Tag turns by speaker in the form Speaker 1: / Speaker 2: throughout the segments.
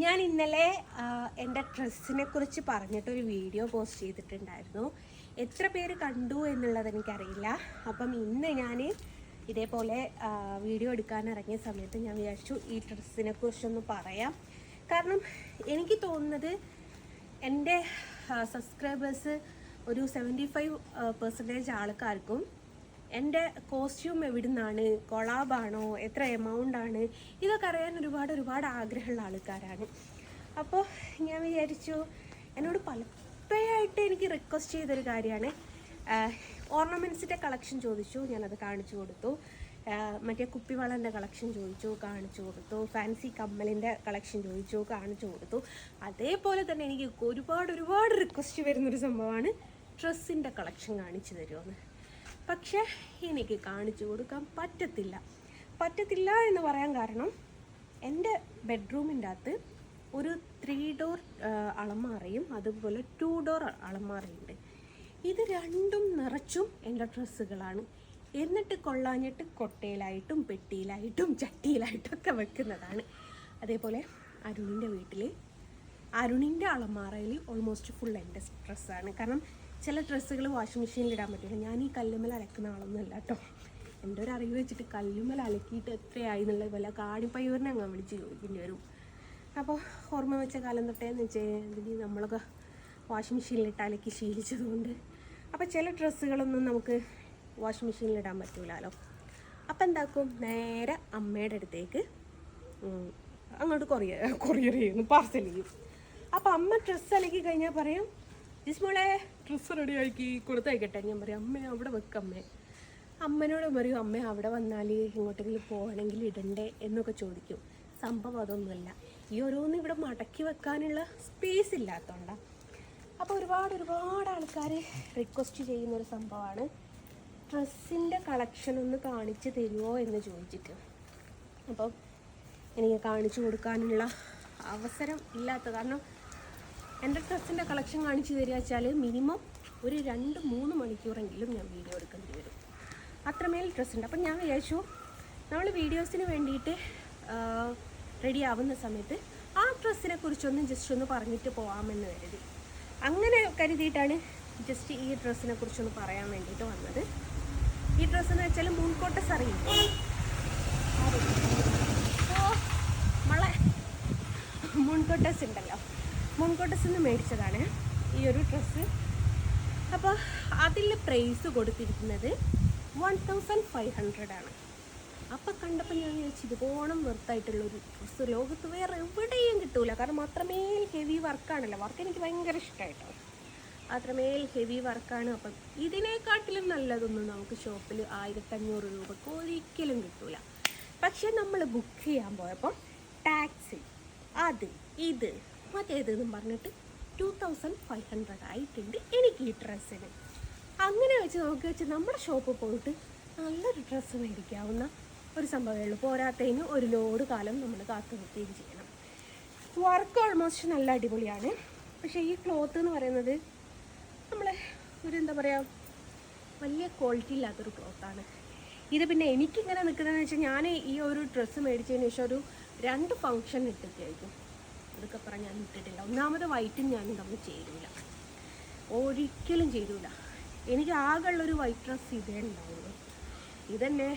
Speaker 1: ഞാൻ ഇന്നലെ എൻ്റെ ഡ്രസ്സിനെ കുറിച്ച് പറഞ്ഞിട്ടൊരു വീഡിയോ പോസ്റ്റ് ചെയ്തിട്ടുണ്ടായിരുന്നു. എത്ര പേര് കണ്ടു എന്നുള്ളത് എനിക്കറിയില്ല. അപ്പം ഇന്ന് ഞാൻ ഇതേപോലെ വീഡിയോ എടുക്കാൻ ഇറങ്ങിയ സമയത്ത് ഞാൻ വിചാരിച്ചു ഈ ഡ്രസ്സിനെ കുറിച്ചൊന്ന് പറയാം. കാരണം എനിക്ക് തോന്നുന്നത് എൻ്റെ സബ്സ്ക്രൈബേഴ്സ് ഒരു 75% ആൾക്കാർക്കും എൻ്റെ കോസ്റ്റ്യൂം എവിടെ നിന്നാണ്, കൊളാബാണോ, എത്ര എമൗണ്ട് ആണ്, ഇതൊക്കെ അറിയാൻ ഒരുപാട് ആഗ്രഹമുള്ള ആൾക്കാരാണ്. അപ്പോൾ ഞാൻ വിചാരിച്ചു, എന്നോട് പലപ്പോഴായിട്ട് എനിക്ക് റിക്വസ്റ്റ് ചെയ്തൊരു കാര്യമാണ്, ഓർണമെൻറ്റ്സിൻ്റെ കളക്ഷൻ ചോദിച്ചു, ഞാനത് കാണിച്ചു കൊടുത്തു. മറ്റേ കുപ്പിവളൻ്റെ കളക്ഷൻ ചോദിച്ചു, കാണിച്ചു കൊടുത്തു. ഫാൻസി കമ്മലിൻ്റെ കളക്ഷൻ ചോദിച്ചു, കാണിച്ചു കൊടുത്തു. അതേപോലെ തന്നെ എനിക്ക് ഒരുപാട് റിക്വസ്റ്റ് വരുന്നൊരു സംഭവമാണ് ഡ്രസ്സിൻ്റെ കളക്ഷൻ കാണിച്ചു തരുമെന്ന്. പക്ഷേ എനിക്ക് കാണിച്ചു കൊടുക്കാൻ പറ്റത്തില്ല എന്ന് പറയാൻ കാരണം, എൻ്റെ ബെഡ്റൂമിൻ്റെ അകത്ത് ഒരു 3 ഡോർ അലമാറയും അതുപോലെ 2 ഡോർ അലമാറയുണ്ട്. ഇത് രണ്ടും നിറച്ചും എൻ്റെ ഡ്രസ്സുകളാണ്. എന്നിട്ട് കൊള്ളാഞ്ഞിട്ട് കൊട്ടയിലായിട്ടും പെട്ടിയിലായിട്ടും ചട്ടിയിലായിട്ടും ഒക്കെ വെക്കുന്നതാണ്. അതേപോലെ അരുണിൻ്റെ വീട്ടിൽ അരുണിൻ്റെ അലമാറയിൽ ഓൾമോസ്റ്റ് ഫുൾ എൻ്റെ ഡ്രസ്സാണ്. കാരണം ചില ഡ്രസ്സുകൾ വാഷിംഗ് മെഷീനിൽ ഇടാൻ പറ്റില്ല. ഞാൻ ഈ കല്ലുമ്മൽ അലക്കുന്ന ആളൊന്നുമല്ല കേട്ടോ. എൻ്റെ ഒരു അറിവ് വെച്ചിട്ട് കല്ലുമ്മൽ അലക്കിയിട്ട് എത്രയായി എന്നുള്ളത് വല്ല കാണിപ്പയ്യൂരിനെ അങ്ങ് വിളിച്ച് ചോദിക്കേണ്ടി വരും. അപ്പോൾ ഓർമ്മ വെച്ച കാലം തൊട്ടേന്ന് വെച്ചാൽ നമ്മളൊക്കെ വാഷിംഗ് മെഷീനിലിട്ട് അലക്കി ശീലിച്ചതുകൊണ്ട് അപ്പോൾ ചില ഡ്രസ്സുകളൊന്നും നമുക്ക് വാഷിംഗ് മെഷീനിലിടാൻ പറ്റൂലല്ലോ. അപ്പം എന്താക്കും, നേരെ അമ്മയുടെ അടുത്തേക്ക് അങ്ങോട്ട് കൊറിയർ ചെയ്യുന്നു, പാർസൽ ചെയ്യും. അപ്പോൾ അമ്മ ഡ്രസ്സ് അലക്കി കഴിഞ്ഞാൽ പറയും, ജിസ്മോളെ ഡ്രസ്സ് റെഡി ആക്കി കൊടുത്തയക്കട്ടെ. ഞാൻ പറയും, അമ്മ അവിടെ വെക്കമ്മേ. അമ്മനോട് പറയും, അമ്മ അവിടെ വന്നാൽ ഇങ്ങോട്ടെങ്കിലും പോകണമെങ്കിൽ ഇടണ്ടേ എന്നൊക്കെ ചോദിക്കും. സംഭവം അതൊന്നുമല്ല, ഈ ഓരോന്നും ഇവിടെ മടക്കി വെക്കാനുള്ള സ്പേസ് ഇല്ലാത്തതുകൊണ്ടാണ്. അപ്പോൾ ഒരുപാട് ആൾക്കാർ റിക്വസ്റ്റ് ചെയ്യുന്നൊരു സംഭവമാണ്, ഡ്രസ്സിൻ്റെ കളക്ഷൻ ഒന്ന് കാണിച്ച് തരുമോ എന്ന് ചോദിച്ചിട്ട്. അപ്പം എനിക്ക് കാണിച്ചു കൊടുക്കാനുള്ള അവസരം ഇല്ലാത്ത കാരണം, എൻ്റെ ഡ്രസ്സിൻ്റെ കളക്ഷൻ കാണിച്ചു തരിക വെച്ചാൽ മിനിമം ഒരു 2-3 മണിക്കൂറെങ്കിലും ഞാൻ വീഡിയോ എടുക്കേണ്ടി വരും. അത്രമേൽ ഡ്രസ്സുണ്ട്. അപ്പം ഞാൻ വിചാരിച്ചു, നമ്മൾ വീഡിയോസിന് വേണ്ടിയിട്ട് റെഡി ആവുന്ന സമയത്ത് ആ ഡ്രസ്സിനെ കുറിച്ചൊന്നും ജസ്റ്റ് ഒന്ന് പറഞ്ഞിട്ട് പോകാമെന്ന് കരുതി. അങ്ങനെ കരുതിയിട്ടാണ് ജസ്റ്റ് ഈ ഡ്രസ്സിനെ കുറിച്ചൊന്ന് പറയാൻ വേണ്ടിയിട്ട് വന്നത്. ഈ ഡ്രസ്സെന്ന് വെച്ചാൽ മുൻകോട്ടസ് അറിയും. മുൻകോട്ടസ് ഉണ്ടല്ലോ, മുൻകോട്ടസിൽ നിന്ന് മേടിച്ചതാണ് ഈ ഒരു ഡ്രസ്സ്. അപ്പോൾ അതിൽ പ്രൈസ് കൊടുത്തിരിക്കുന്നത് 1500 ആണ്. അപ്പം കണ്ടപ്പോൾ ഞാൻ വിചാരിച്ചു, ഇതുപോണം വെറുത്തായിട്ടുള്ളൊരു ഡ്രസ്സ് ലോകത്ത് വേറെ എവിടെയും കിട്ടൂല. കാരണം അത്രമേൽ ഹെവി വർക്കാണല്ലോ. വർക്ക് എനിക്ക് ഭയങ്കര ഇഷ്ടമായിട്ടോ, അത്രമേൽ ഹെവി വർക്കാണ്. അപ്പം ഇതിനെക്കാട്ടിലും നല്ലതൊന്നും നമുക്ക് ഷോപ്പിൽ 1500 രൂപക്ക് ഒരിക്കലും കിട്ടൂല. പക്ഷെ നമ്മൾ ബുക്ക് ചെയ്യാൻ പോയപ്പോൾ ടാക്സി അത് ഇത് മറ്റേതെന്നും പറഞ്ഞിട്ട് 2500 ആയിട്ടുണ്ട് എനിക്ക് ഈ ഡ്രസ്സിന്. അങ്ങനെ വെച്ച് നമ്മുടെ ഷോപ്പിൽ പോയിട്ട് നല്ലൊരു ഡ്രസ്സ് മേടിക്കാവുന്ന ഒരു സംഭവമേ ഉള്ളൂ. പോരാത്തതിന് ഒരു ലോഡ് കാലം നമ്മൾ കാത്തു നിൽക്കുകയും ചെയ്യണം. വർക്ക് ഓൾമോസ്റ്റ് നല്ല അടിപൊളിയാണ്. പക്ഷേ ഈ ക്ലോത്ത് എന്ന് പറയുന്നത് നമ്മൾ എന്താ പറയുക, വലിയ ക്വാളിറ്റി ഇല്ലാത്തൊരു ക്ലോത്താണ് ഇത്. പിന്നെ എനിക്കിങ്ങനെ നിൽക്കുന്നതെന്ന് വെച്ചാൽ, ഞാൻ ഈ ഒരു ഡ്രസ്സ് മേടിച്ചതിന് ശേഷം ഒരു 2 ഫംഗ്ഷൻ ഇട്ടിട്ടായിരിക്കും. അതൊക്കെ പറഞ്ഞ് ഞാൻ ഇട്ടിട്ടില്ല. ഒന്നാമത് വൈറ്റും ഞാനും തമ്മിൽ ചേരൂല, ഒരിക്കലും ചേരൂല. എനിക്ക് ആകെയുള്ളൊരു വൈറ്റ് ഡ്രസ്സ് ഇതേ ഉണ്ടാവുള്ളൂ. ഇതന്നെ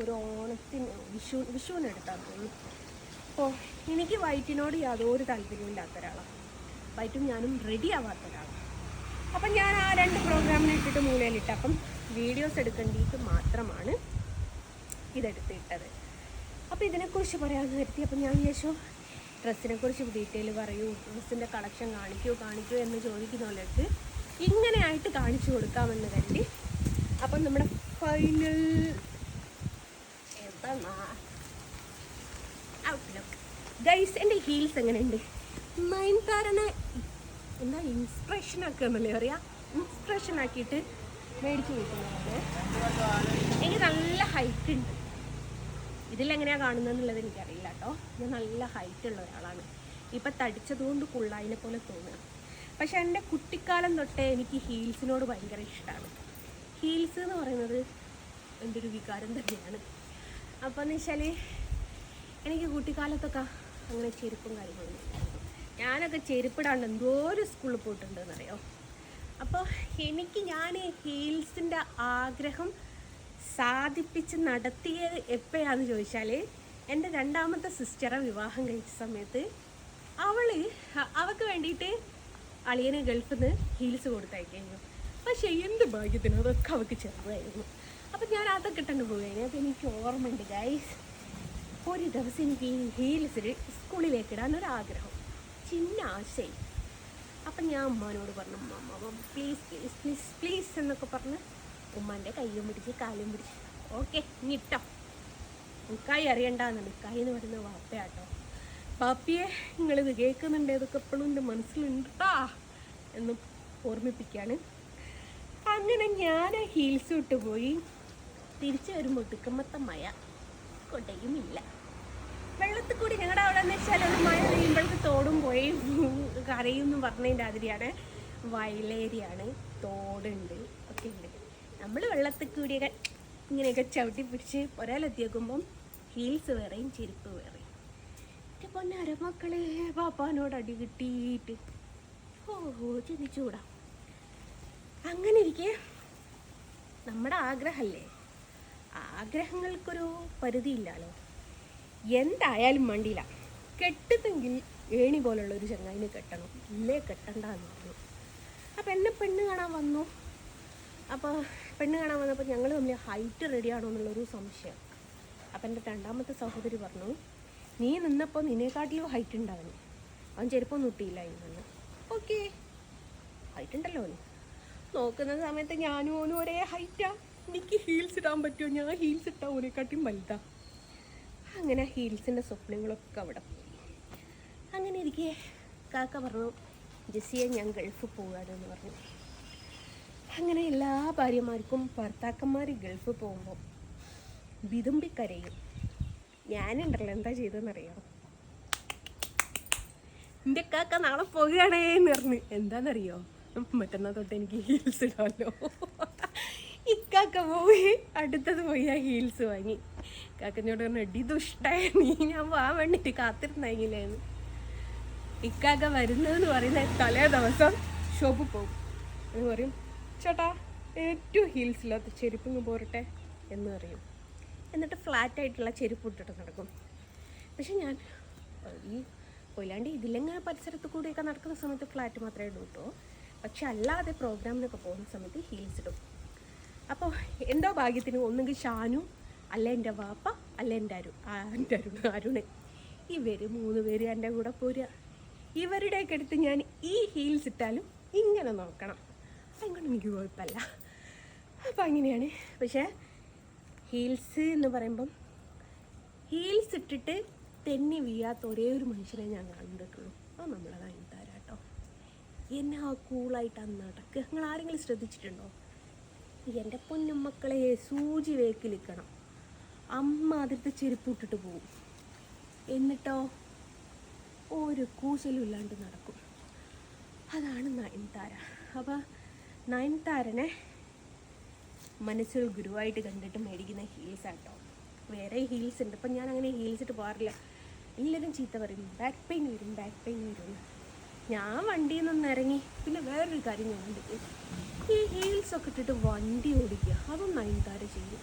Speaker 1: ഒരു ഓണത്തിന് വിഷുവിന് എടുത്താൽ തോന്നുന്നു. അപ്പോൾ എനിക്ക് വൈറ്റിനോട് യാതൊരു താല്പര്യവും ഇല്ലാത്ത ഒരാളാണ്. വൈറ്റും ഞാനും റെഡി ആവാത്ത ഒരാളാണ്. അപ്പം ഞാൻ ആ 2 പ്രോഗ്രാമിനെ ഇട്ടിട്ട് മൂലയിലിട്ട്, അപ്പം വീഡിയോസ് എടുക്കേണ്ടിയിട്ട് മാത്രമാണ് ഇതെടുത്തിട്ടത്. അപ്പോൾ ഇതിനെക്കുറിച്ച് പറയാമെന്ന് കരുതി. അപ്പം ഞാൻ വിചാരിച്ചു, ഡ്രസ്സിനെ കുറിച്ച് ഡീറ്റെയിൽ പറയൂ, ഡ്രസ്സിൻ്റെ കളക്ഷൻ കാണിക്കൂ എന്ന് ചോദിക്കുന്നവർക്ക് ഇങ്ങനെയായിട്ട് കാണിച്ചു കൊടുക്കാമെന്ന് കരുതി. അപ്പം നമ്മുടെ ഫൈനൽ ഔട്ട്ലുക്ക് ഗൈസ്. എൻ്റെ ഹീൽസ് എങ്ങനെയുണ്ട്? നയൻതാരനെ എന്താ ഇൻസ്പിറേഷനൊക്കെ എന്നല്ലേ പറയാ, ഇൻസ്പിറേഷൻ ആക്കിയിട്ട് മേടിച്ച് കൊടുക്കുന്നത്. എനിക്ക് നല്ല ഹൈറ്റ് ഉണ്ട്. ഇതിലെങ്ങനെയാണ് കാണുന്നതെന്നുള്ളത് എനിക്കറിയില്ല കേട്ടോ. ഞാൻ നല്ല ഹൈറ്റ് ഉള്ള ഒരാളാണ്. ഇപ്പം തടിച്ചതുകൊണ്ട് കുള്ളായിനെ പോലെ തോന്നുക. പക്ഷെ എൻ്റെ കുട്ടിക്കാലം തൊട്ടേ എനിക്ക് ഹീൽസിനോട് ഭയങ്കര ഇഷ്ടമാണ്. ഹീൽസ് എന്ന് പറയുന്നത് എൻ്റെ ഒരു വികാരം തന്നെയാണ്. അപ്പോൾ എന്ന് വെച്ചാൽ എനിക്ക് കുട്ടിക്കാലത്തൊക്കെ അങ്ങനെ ചെരുപ്പും കാര്യങ്ങളൊന്നും ഇല്ലായിരുന്നു. ഞാനൊക്കെ ചെരുപ്പിടാണ്ട് എന്തോരം സ്കൂളിൽ പോയിട്ടുണ്ടെന്നറിയോ. അപ്പോൾ ഞാൻ ഹീൽസിൻ്റെ ആഗ്രഹം സാധിപ്പിച്ച് നടത്തിയത് എപ്പോഴാണെന്ന് ചോദിച്ചാൽ, എൻ്റെ രണ്ടാമത്തെ സിസ്റ്ററെ വിവാഹം കഴിച്ച സമയത്ത് അവൾക്ക് വേണ്ടിയിട്ട് അളിയന് ഗൾഫിൽ നിന്ന് ഹീൽസ് കൊടുത്തയക്കായിരുന്നു. പക്ഷേ എന്ത് ഭാഗ്യത്തിനും അതൊക്കെ അവൾക്ക് ചെറുതായിരുന്നു. അപ്പം ഞാൻ അതൊക്കെ ഇട്ടുകൊണ്ട് പോവുകയാണ്. അപ്പോൾ എനിക്ക് ഓർമ്മയുണ്ട് ഗൈസ്, ഒരു ദിവസം എനിക്ക് ഈ ഹീൽസിൽ സ്കൂളിലേക്ക് ഇടാനൊരാഗ്രഹം, ചിന്ന ആശയം. അപ്പം ഞാൻ ഉമ്മാനോട് പറഞ്ഞു, അമ്മ പ്ലീസ് പ്ലീസ് പ്ലീസ് പ്ലീസ് എന്നൊക്കെ പറഞ്ഞ് ഉമ്മാൻ്റെ കയ്യും പിടിച്ച് കാലും പിടിച്ച് ഓക്കെ ഇട്ടോ, ഉക്കായി അറിയണ്ടെന്നാണ്. ഉക്കായി എന്ന് പറയുന്നത് വാപ്പയാട്ടോ. പാപ്പിയെ നിങ്ങളിത് കേൾക്കുന്നുണ്ട്, ഇതൊക്കെ എപ്പോഴും എൻ്റെ മനസ്സിലുണ്ടാ എന്ന് ഓർമ്മിപ്പിക്കുകയാണ്. അങ്ങനെ ഞാൻ ഹീൽസ് ഇട്ട് പോയി. തിരിച്ചു വരുമ്പോൾ ഒടുക്കമത്തെ മഴ, കൊടയുമില്ല. വെള്ളത്തിൽ കൂടി ഞങ്ങളുടെ അവിടെ എന്ന് വെച്ചാൽ ഒരു മഴ പെയ്യുമ്പോഴേക്ക് തോടും പോയി കരയും എന്ന് പറഞ്ഞതിൻ്റെ അതിരിയാണ്. വയലേരിയാണ്, തോടുണ്ട്, ഒക്കെ ഉണ്ട്. നമ്മൾ വെള്ളത്തിൽ കൂടിയൊക്കെ ഇങ്ങനെയൊക്കെ ചവിട്ടി പിടിച്ച് ഒരാളെത്തിയേക്കുമ്പം ഹീൽസ് വേറെയും ചെരുപ്പ് വേറെയും. എൻ്റെ പൊന്നെ അരമക്കളെ, പാപ്പാനോട് അടി കിട്ടിയിട്ട് ചിന്തിച്ചുകൂടാ. അങ്ങനെ ഇരിക്കെ നമ്മുടെ ആഗ്രഹമല്ലേ, ആഗ്രഹങ്ങൾക്കൊരു പരിധിയില്ലല്ലോ. എന്തായാലും മണ്ടിയില്ല, കെട്ടുന്നെങ്കിൽ ഏണി പോലുള്ള ഒരു ചങ്ങായിനെ കെട്ടണം, ഇല്ലേ കെട്ടണ്ടെന്ന് പറഞ്ഞു. അപ്പം എന്നെ പെണ്ണ് കാണാൻ വന്നു. അപ്പോൾ പെണ്ണ് കാണാൻ വന്നപ്പോൾ ഞങ്ങൾ തമ്മിൽ ഹൈറ്റ് റെഡിയാണോ എന്നുള്ളൊരു സംശയം. അപ്പം എൻ്റെ രണ്ടാമത്തെ സഹോദരി പറഞ്ഞു, നീ നിന്നപ്പോൾ നിന്നെക്കാട്ടിലും ഹൈറ്റ് ഉണ്ടാവുന്നു, അവൻ ചെരുപ്പൊന്നും ഇട്ടില്ല ഇന്ന്. ഓക്കെ, ഹൈറ്റ് ഉണ്ടല്ലോ അവന്. നോക്കുന്ന സമയത്ത് ഞാനും ഓനും ഒരേ ഹൈറ്റാ. എനിക്ക് ഹീൽസ് ഇടാൻ പറ്റുമോ? ഞാൻ ഹീൽസ് ഇട്ടാൽ ഓനെക്കാട്ടിയും വലുതാ. അങ്ങനെ ഹീൽസിൻ്റെ സ്വപ്നങ്ങളൊക്കെ അവിടെ പോയി. അങ്ങനെ ഇരിക്കെ കാക്ക പറഞ്ഞു, ജെസ്സിയെ ഞാൻ ഗൾഫിൽ പോകാനെന്ന് പറഞ്ഞു. അങ്ങനെ എല്ലാ ഭാര്യമാർക്കും ഭർത്താക്കന്മാർ ഗൾഫിൽ പോകുമ്പോൾ വിതുമ്പിക്കരയും. ഞാനുണ്ടല്ലോ എന്താ ചെയ്തതെന്നറിയാം, എൻ്റെ കാക്ക നാളെ പോകുകയാണേന്ന് പറഞ്ഞു. എന്താണെന്നറിയോ, മറ്റന്നാൾ തൊട്ട് എനിക്ക് ഹീൽസ് ഇടാമല്ലോ. ഇക്കാക്ക പോയി അടുത്തത് പോയി ആ ഹീൽസ് വാങ്ങി. കാക്കനോട് പറഞ്ഞു, എടി ദുഷ്ടായ നീ, ഞാൻ പോകാൻ വേണ്ടിയിട്ട് കാത്തിരുന്നെങ്കിലേന്ന്. ഇക്കാക്ക വരുന്നതെന്ന് പറയുന്ന തലേ ദിവസം ഷോപ്പിൽ പോകും. എന്ന് പറയും, ചേട്ടാ ഏറ്റവും ഹീൽസ് ഇല്ലാത്ത ചെരുപ്പിങ് പോരട്ടെ എന്ന് പറയും. എന്നിട്ട് ഫ്ലാറ്റായിട്ടുള്ള ചെരുപ്പ് ഇട്ടിട്ട് നടക്കും. പക്ഷെ ഞാൻ ഈ കൊയിലാണ്ടി ഇതിലെങ്ങനെ പരിസരത്ത് കൂടിയൊക്കെ നടക്കുന്ന സമയത്ത് ഫ്ലാറ്റ് മാത്രമേ ഇടൂ കേട്ടോ. പക്ഷെ അല്ലാതെ പ്രോഗ്രാമിനൊക്കെ പോകുന്ന സമയത്ത് ഹീൽസ് ഇടും. അപ്പോൾ എന്തോ ഭാഗ്യത്തിന് ഒന്നുകിൽ ഷാനു, അല്ല എൻ്റെ വാപ്പ, അല്ല എൻ്റെ അരുണ്, ഇവർ 3 പേര് എൻ്റെ കൂടെ പോരുക. ഇവരുടെയൊക്കെ അടുത്ത് ഞാൻ ഈ ഹീൽസ് ഇട്ടാലും ഇങ്ങനെ നോക്കണം, അതുകൊണ്ട് എനിക്ക് കുഴപ്പമില്ല. അപ്പോൾ അങ്ങനെയാണ്. പക്ഷേ ഹീൽസ് എന്ന് പറയുമ്പം ഹീൽസ് ഇട്ടിട്ട് തെന്നി വീഴാത്ത ഒരേ ഒരു മനുഷ്യനെ ഞാൻ കണ്ടിട്ടുള്ളൂ, അത് നമ്മളെ നയൻതാര കേട്ടോ. എന്നെ ആ കൂളായിട്ടാണ് നടക്കുക. നിങ്ങൾ ആരെങ്കിലും ശ്രദ്ധിച്ചിട്ടുണ്ടോ? എൻ്റെ പൊന്നുമക്കളെ സൂചി വേക്കിലിക്കണം, അമ്മ അതിർത്ത് ചെരുപ്പ് ഇട്ടിട്ട് പോകും, എന്നിട്ടോ ഒരു കൂസലും ഇല്ലാണ്ട് നടക്കും. അതാണ് നയൻതാര. അപ്പോൾ നയൻതാരനെ മനസ്സിൽ ഗുരുവായിട്ട് കണ്ടിട്ട് മേടിക്കുന്ന ഹീൽസ് ആട്ടോ. വേറെ ഹീൽസ് ഉണ്ട്. ഇപ്പം ഞാൻ അങ്ങനെ ഹീൽസ് ഇട്ട് പോകാറില്ല. എല്ലാവരും ചീത്ത പറയും, ബാക്ക് പെയിൻ വരും. ഞാൻ വണ്ടിയിൽ നിന്ന് ഇറങ്ങി. പിന്നെ വേറൊരു കാര്യം ഞാൻ കണ്ടിട്ട്, ഈ ഹീൽസൊക്കെ ഇട്ടിട്ട് വണ്ടി ഓടിക്കുക, അതും നയൻതാര ചെയ്യും.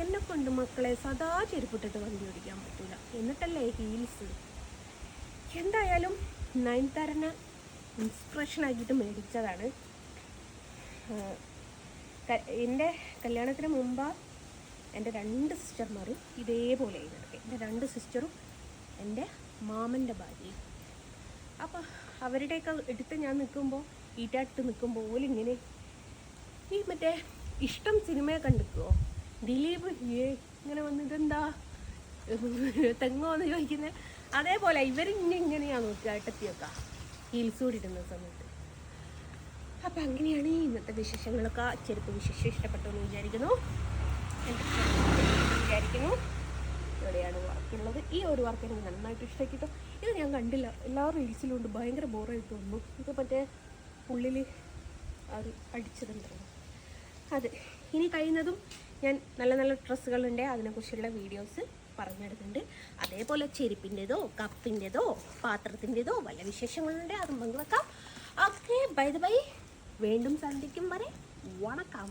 Speaker 1: എന്നെക്കൊണ്ട് മക്കളെ സദാ ചെരുപ്പിട്ടിട്ട് വണ്ടി ഓടിക്കാൻ പറ്റില്ല, എന്നിട്ടല്ലേ ഹീൽസ്. എന്തായാലും നയൻതാരനെ ഇൻസ്പിറേഷനാക്കിയിട്ട് മേടിച്ചതാണ്. എൻ്റെ കല്യാണത്തിന് മുമ്പ് എൻ്റെ 2 സിസ്റ്റർമാരും ഇതേപോലെ ആയിരുന്നു. എൻ്റെ 2 സിസ്റ്ററും എൻ്റെ മാമൻ്റെ ഭാര്യയും. അപ്പോൾ അവരുടെയൊക്കെ എടുത്ത് ഞാൻ നിൽക്കുമ്പോൾ, ഈറ്റാട്ട് നിൽക്കുമ്പോൾ പോലും ഇങ്ങനെ ഈ മറ്റേ ഇഷ്ടം സിനിമയെ കണ്ടിക്കുമോ, ദിലീപ് ഇങ്ങനെ വന്നിട്ടെന്താ തെങ്ങോ എന്ന് ചോദിക്കുന്നത്, അതേപോലെ ഇവരിങ്ങനെയാണ് നോക്കുക ഏട്ടത്തിയൊക്കെ ഹീൽസ് കൂടിയിടുന്ന സമയത്ത്. അപ്പം അങ്ങനെയാണ് ഇന്നത്തെ വിശേഷങ്ങളൊക്കെ. ചെരുപ്പ് വിശേഷം ഇഷ്ടപ്പെട്ടു എന്ന് വിചാരിക്കുന്നു. എവിടെയാണ് വർക്കുള്ളത്? ഈ ഒരു വർക്ക് എനിക്ക് നന്നായിട്ട് ഇഷ്ടമാക്കിട്ടോ. ഇത് ഞാൻ കണ്ടില്ല, എല്ലാ റീൽസിലും ഉണ്ട്. ഭയങ്കര ബോറായിട്ട് വന്നു. ഇത് മറ്റേ ഉള്ളിൽ അത് അടിച്ചതുണ്ടല്ലോ അത്. ഇനി കഴിയുന്നതും ഞാൻ നല്ല നല്ല ഡ്രസ്സുകളുണ്ട്, അതിനെക്കുറിച്ചുള്ള വീഡിയോസ് പറഞ്ഞിടുന്നുണ്ട്. അതേപോലെ ചെരുപ്പിൻ്റെതോ കപ്പിൻ്റെതോ പാത്രത്തിൻ്റെതോ വല്ല വിശേഷങ്ങളുണ്ട് അതും പങ്കുവെക്കാം. ഓക്കെ, ബൈ ദ ബൈ, വീണ്ടും സന്ധിക്കും വരെ വണക്കം.